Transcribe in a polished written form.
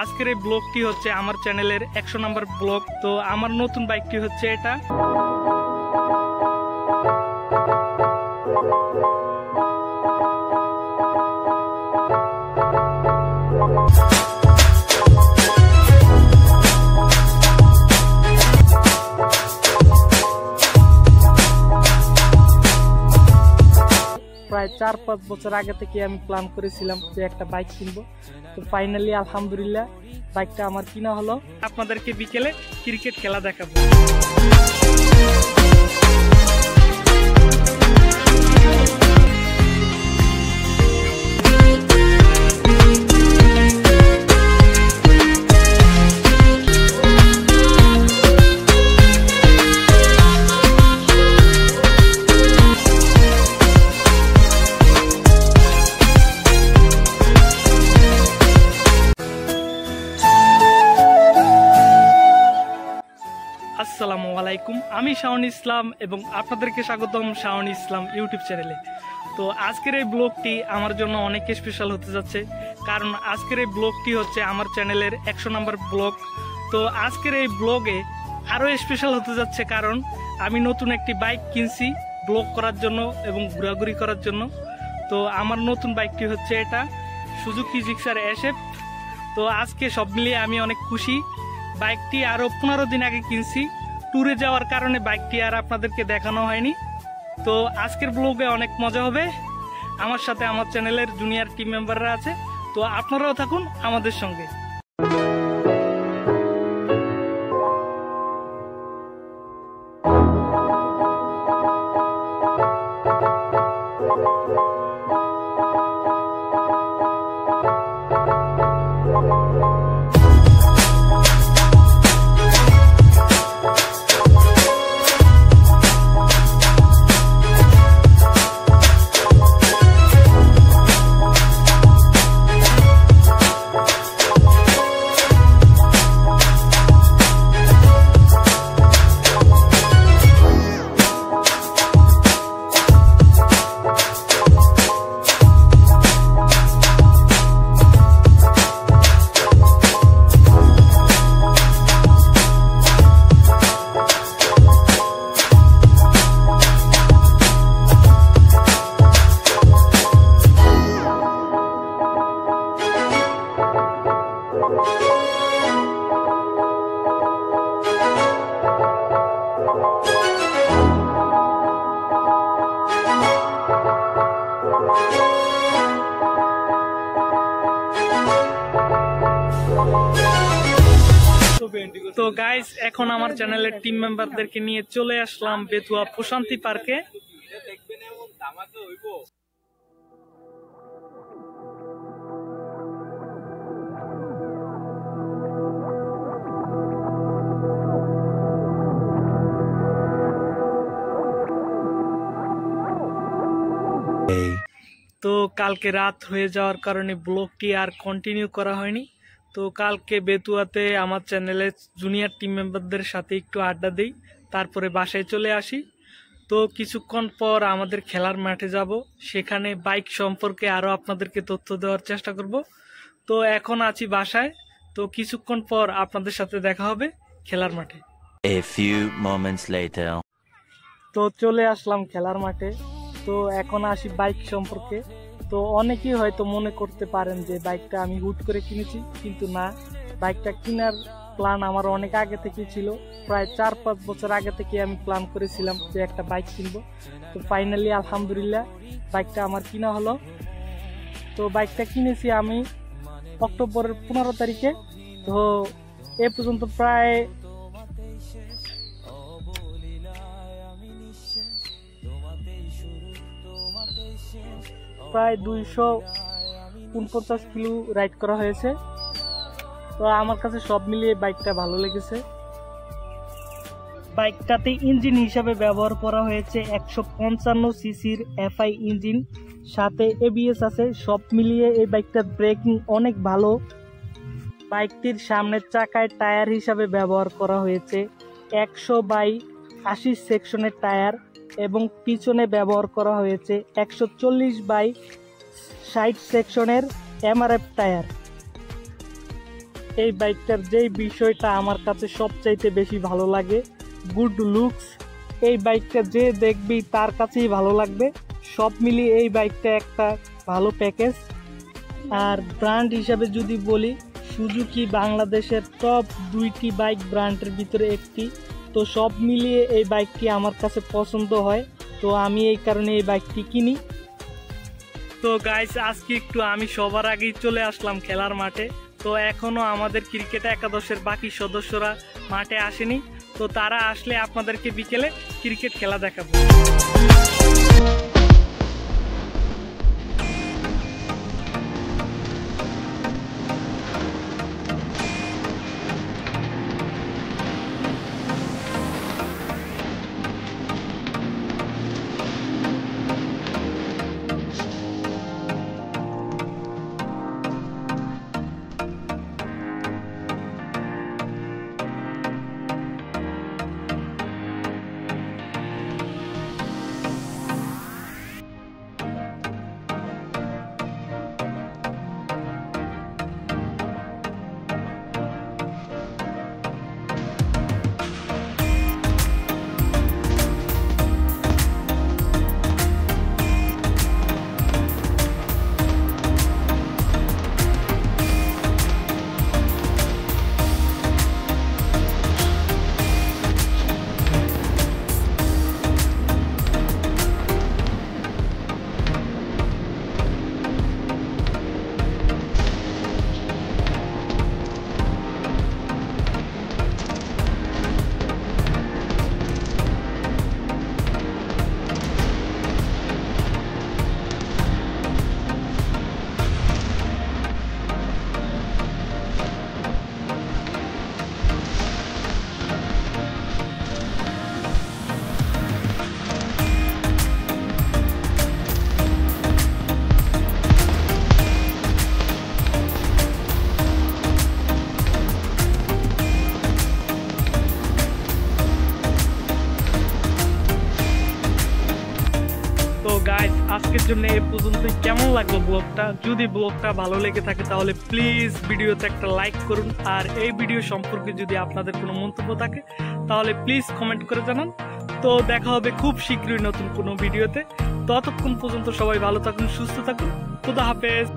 আজকের এই ব্লগটি হচ্ছে আমার চ্যানেলের 100 নম্বর ব্লগ। তো আমার নতুন বাইকটি হচ্ছে এটা। প্রায় 4-5 বছর আগে থেকে আমি প্ল্যান করেছিলাম যে একটা বাইক কিনবো। তো ফাইনালি আলহামদুলিল্লাহ বাইকটা আমার কিনা হলো। আপনাদেরকে বিকেলে ক্রিকেট খেলা দেখাবো। আসসালামু আলাইকুম, আমি শাওন ইসলাম এবং আপনাদেরকে স্বাগতম শাওন ইসলাম ইউটিউব চ্যানেলে। তো আজকের এই ব্লগটি আমার জন্য অনেক স্পেশাল হতে যাচ্ছে, কারণ আজকের এই ব্লগটি হচ্ছে আমার চ্যানেলের 100 নম্বর ব্লগ। তো আজকের এই ব্লগে আরও স্পেশাল হতে যাচ্ছে, কারণ আমি নতুন একটি বাইক কিনছি ব্লগ করার জন্য এবং ঘোরাঘুরি করার জন্য। তো আমার নতুন বাইকটি হচ্ছে এটা, সুজুকি জিক্সার SF। তো আজকে সব মিলিয়ে আমি অনেক খুশি। বাইকটি আরও 15 দিন আগে কিনছি, ট্যুরে যাওয়ার কারণে বাইকটি আর আপনাদেরকে দেখানো হয়নি। তো আজকের ব্লগে অনেক মজা হবে। আমার সাথে আমার চ্যানেলের জুনিয়র টিম মেম্বাররা আছে, তো আপনারাও থাকুন আমাদের সঙ্গে। তো গাইস, এখন আমার চ্যানেলের টিম মেম্বারদেরকে নিয়ে চলে আসলাম বেতুয়া প্রশান্তি পার্কে। তো কালকে রাত হয়ে যাওয়ার কারণে ব্লগটি আর কন্টিনিউ করা হয়নি। তো কালকে বেতুয়াতে আমার চ্যানেলের জুনিয়র টিম মেম্বারদের সাথে একটু আড্ডা দিই, তারপরে বাসায় চলে আসি। তো কিছুক্ষণ পর আমাদের খেলার মাঠে যাব, সেখানে বাইক সম্পর্কে আরও আপনাদেরকে তথ্য দেওয়ার চেষ্টা করব। তো এখন আছি বাসায়, তো কিছুক্ষণ পর আপনাদের সাথে দেখা হবে খেলার মাঠে। A few moments later. তো চলে আসলাম খেলার মাঠে। তো এখন আসি বাইক সম্পর্কে। তো অনেকেই হয়তো মনে করতে পারেন যে বাইকটা আমি হুট করে কিনেছি, কিন্তু না, বাইকটা কেনার প্ল্যান আমার অনেক আগে থেকেই ছিল। প্রায় 4-5 বছর আগে থেকে আমি প্ল্যান করেছিলাম যে একটা বাইক কিনবো। তো ফাইনালি আলহামদুলিল্লাহ বাইকটা আমার কিনা হলো। তো বাইকটা কিনেছি আমি অক্টোবরের 15 তারিখে। তো এ পর্যন্ত প্রায় 249 কিলো রাইড করা হয়েছে। তো আমার কাছে সব মিলিয়ে বাইকটা ভালো লেগেছে। বাইকটাতে ইঞ্জিন হিসাবে ব্যবহার করা হয়েছে 155 সিসির FI ইঞ্জিন, সাথে ABS আছে। সব মিলিয়ে এই বাইকটার ব্রেকিং অনেক ভালো। বাইকটির সামনের চাকায় টায়ার হিসাবে ব্যবহার করা হয়েছে 100/80 সেকশনের টায়ার এবং পিছনে ব্যবহার করা হয়েছে 140/60 সেকশনের MRF টায়ার। এই বাইকটার যেই বিষয়টা আমার কাছে সবচাইতে বেশি ভালো লাগে, গুড লুকস। এই বাইকটা যে দেখবি তার কাছেই ভালো লাগবে। সব মিলিয়ে এই বাইকটা একটা ভালো প্যাকেজ। আর ব্র্যান্ড হিসাবে যদি বলি, সুজুকি বাংলাদেশের টপ 2টি বাইক ব্র্যান্ডের ভিতরে একটি। তো সব মিলিয়ে এই বাইকটি আমার কাছে পছন্দ হয়, তো আমি এই কারণে এই বাইকটি কিনি। তো গাইস, আজকে একটু আমি সবার আগেই চলে আসলাম খেলার মাঠে। তো এখনো আমাদের ক্রিকেট একাদশের বাকি সদস্যরা মাঠে আসেনি, তো তারা আসলে আপনাদেরকে বিকেলে ক্রিকেট খেলা দেখাবো। গাইস, আজকের জন্য এই পর্যন্তই। কেমন লাগলো ব্লগটা? যদি ব্লগটা ভালো লেগে থাকে তাহলে প্লিজ ভিডিওতে একটা লাইক করুন। আর এই ভিডিও সম্পর্কে যদি আপনাদের কোনো মন্তব্য থাকে তাহলে প্লিজ কমেন্ট করে জানান। তো দেখা হবে খুব শীঘ্রই নতুন কোনো ভিডিওতে। ততক্ষণ পর্যন্ত সবাই ভালো থাকুন, সুস্থ থাকুন। খোদা হাফেজ।